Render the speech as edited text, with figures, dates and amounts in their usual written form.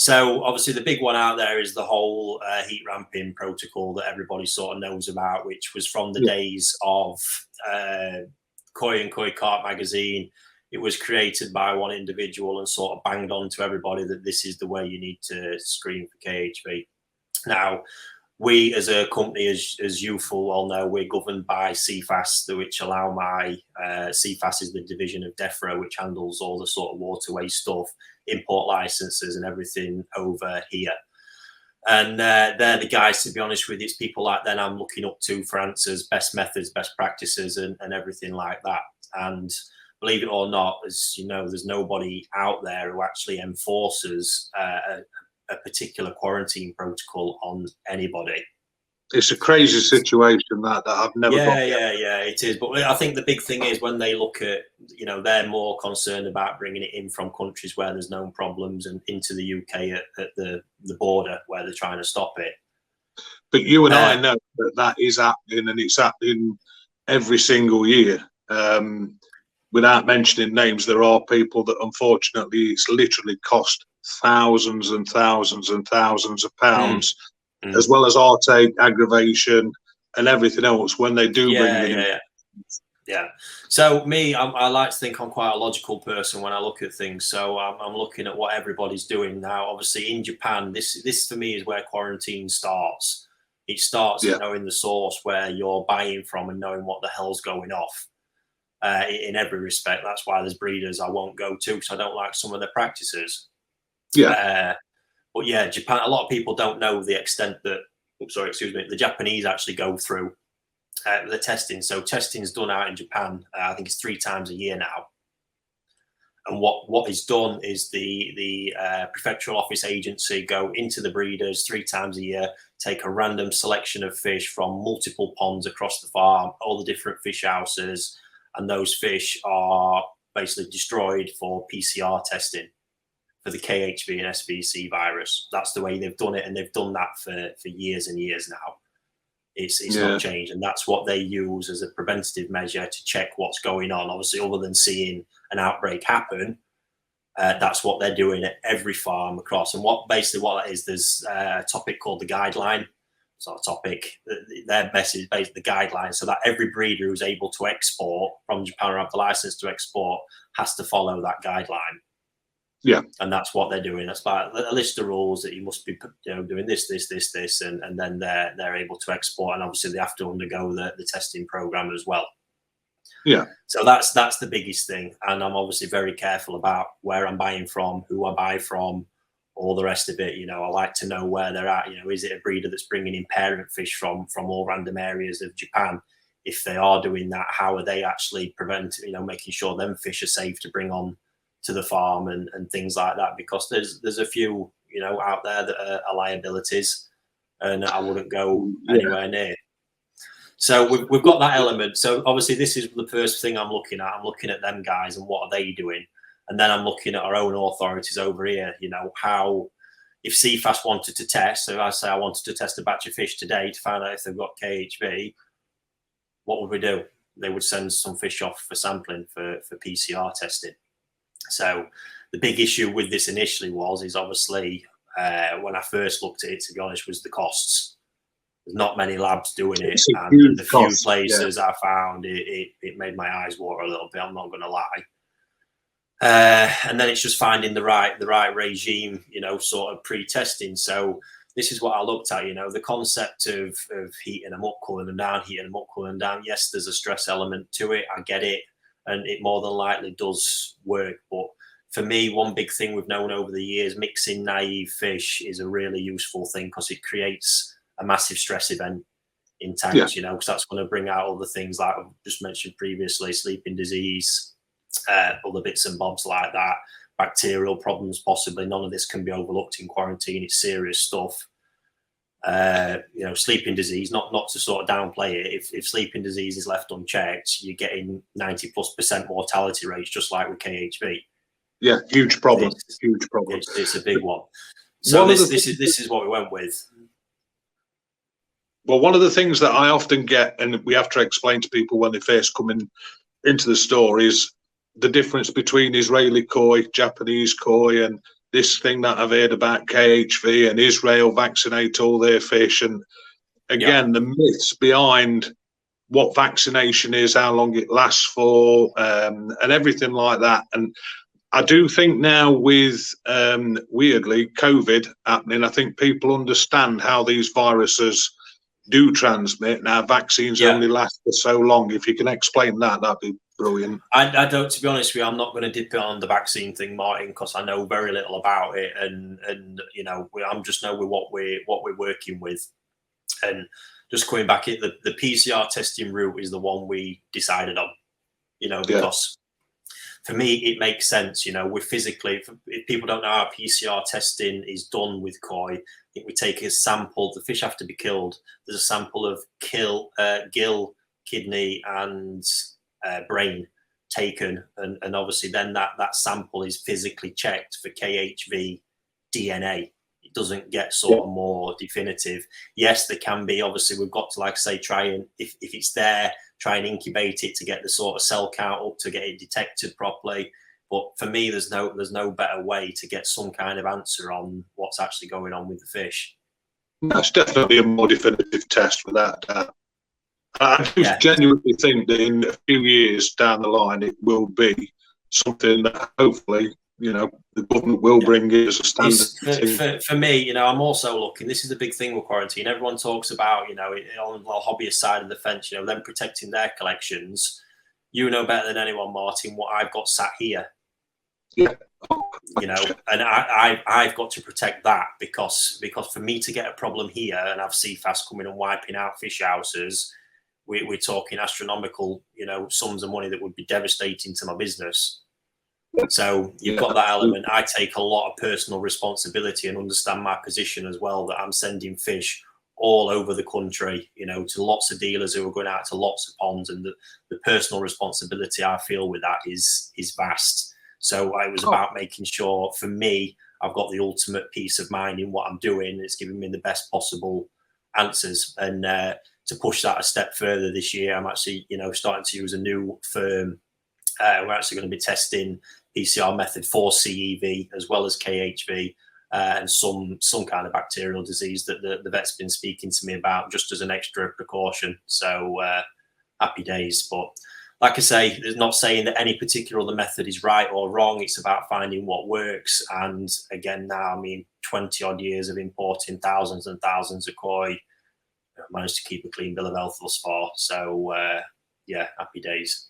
So obviously the big one out there is the whole heat ramping protocol that everybody sort of knows about, which was from the days of Koi and Koi Carp magazine. It was created by one individual and sort of banged on to everybody that this is the way you need to screen for KHV. Now, we as a company, as you full well know, we're governed by CFAS, which allow CFAS is the division of DEFRA, which handles all the sort of waterway stuff, import licenses and everything over here. And they're the guys, to be honest with you, it's people like them I'm looking up to for answers, best methods, best practices and everything like that. And believe it or not, as you know, there's nobody out there who actually enforces a particular quarantine protocol on anybody. It's a crazy situation that I've never got. Yeah, it is. But I think the big thing is when they look at, you know, they're more concerned about bringing it in from countries where there's known problems and into the UK at the border where they're trying to stop it. But you and I know that is happening, and it's happening every single year. Without mentioning names, there are people that unfortunately it's literally cost thousands and thousands and thousands of pounds, as well as heartache, aggravation, and everything else when they do bring it in. Yeah. So me, I like to think I'm quite a logical person when I look at things. So I'm looking at what everybody's doing now. Obviously, in Japan, this for me is where quarantine starts. It starts at knowing the source where you're buying from and knowing what the hell's going off. In every respect, that's why there's breeders I won't go to because I don't like some of their practices. But yeah, Japan, a lot of people don't know the extent that, the Japanese actually go through the testing. So testing's done out in Japan, I think it's 3 times a year now. And what is done is the prefectural office agency go into the breeders 3 times a year, take a random selection of fish from multiple ponds across the farm, all the different fish houses, and those fish are basically destroyed for PCR testing for the KHV and SVC virus. That's the way they've done it, and they've done that for years and years now. It's not changed, and that's what they use as a preventative measure to check what's going on. Obviously, other than seeing an outbreak happen, that's what they're doing at every farm across. And what that is, there's a topic called the guideline. Sort of topic. Their best is basically the guidelines, so that every breeder who's able to export from Japan or have the license to export has to follow that guideline. Yeah, and that's what they're doing. That's like a list of rules that you must be, doing this, and then they're able to export. And obviously they have to undergo the testing program as well. Yeah. So that's the biggest thing. And I'm obviously very careful about where I'm buying from, who I buy from, all the rest of it. I like to know where they're at. Is it a breeder that's bringing in parent fish from all random areas of Japan? If they are doing that, how are they actually making sure them fish are safe to bring on to the farm and things like that? Because there's a few, out there that are liabilities, and I wouldn't go anywhere near. So we've got that element. So obviously this is the first thing I'm looking at. I'm looking at them guys and what are they doing? And then I'm looking at our own authorities over here, how, if CFAS wanted to test, so I say I wanted to test a batch of fish today to find out if they've got KHV, what would we do? They would send some fish off for sampling for PCR testing. So the big issue with this initially is obviously when I first looked at it, to be honest, was the costs. There's not many labs doing it, and the few places I found, it made my eyes water a little bit, I'm not going to lie. And then it's just finding the right regime, sort of pre-testing. So this is what I looked at, the concept of heating them up, cooling them down, heating them up, cooling them down. Yes, there's a stress element to it. I get it. And it more than likely does work. But for me, one big thing we've known over the years, mixing naive fish is a really useful thing because it creates a massive stress event in tanks, because that's going to bring out all the things like I've just mentioned previously, sleeping disease, other bits and bobs like that, bacterial problems possibly. None of this can be overlooked in quarantine. It's serious stuff. Sleeping disease, not to sort of downplay it. If sleeping disease is left unchecked, you're getting 90+% mortality rates, just like with KHV. Yeah, huge problem. It's a big one. So this is what we went with. Well, one of the things that I often get, and we have to explain to people when they first come into the store, is the difference between Israeli koi, Japanese koi, and this thing that I've heard about KHV and Israel vaccinate all their fish, and again the myths behind what vaccination is, how long it lasts for, and everything like that. And I do think now with weirdly COVID happening, I think people understand how these viruses do transmit. Now vaccines only last for so long. If you can explain that, that'd be brilliant. I don't, to be honest with you, I'm not going to dip it on the vaccine thing, Martin, because I know very little about it, and you know, I'm just know with what we're working with. And just coming back, the PCR testing route is the one we decided on, you know, because for me it makes sense. You know, we're physically, if people don't know how PCR testing is done with koi, I think we take a sample. The fish have to be killed. There's a sample of gill, kidney, and brain taken, and obviously then that sample is physically checked for KHV DNA. It doesn't get sort of more definitive. Yes, there can be, obviously we've got to, like I say, try and if it's there, try and incubate it to get the sort of cell count up to get it detected properly. But for me, there's no better way to get some kind of answer on what's actually going on with the fish. That's definitely a more definitive test without doubt. I just genuinely think that in a few years down the line, it will be something that hopefully, you know, the government will bring it as a standard. For me, you know, I'm also looking, this is the big thing with quarantine. Everyone talks about, you know, on the hobbyist side of the fence, you know, them protecting their collections. You know better than anyone, Martin, what I've got sat here. Yeah. You know, and I've got to protect that because for me to get a problem here and have CFAS coming and wiping out fish houses, we're talking astronomical, you know, sums of money that would be devastating to my business. So you've got that element. I take a lot of personal responsibility and understand my position as well, that I'm sending fish all over the country, you know, to lots of dealers who are going out to lots of ponds, and the personal responsibility I feel with that is vast. So it was about making sure, for me, I've got the ultimate peace of mind in what I'm doing. It's giving me the best possible answers. And to push that a step further this year, I'm actually, you know, starting to use a new firm. We're actually going to be testing PCR method for CEV as well as KHV and some kind of bacterial disease that the vet's been speaking to me about, just as an extra precaution. So happy days. But like I say, there's not saying that any particular other method is right or wrong. It's about finding what works. And again, now, I mean, 20 odd years of importing thousands and thousands of koi, I've managed to keep a clean bill of health thus far. So yeah, happy days.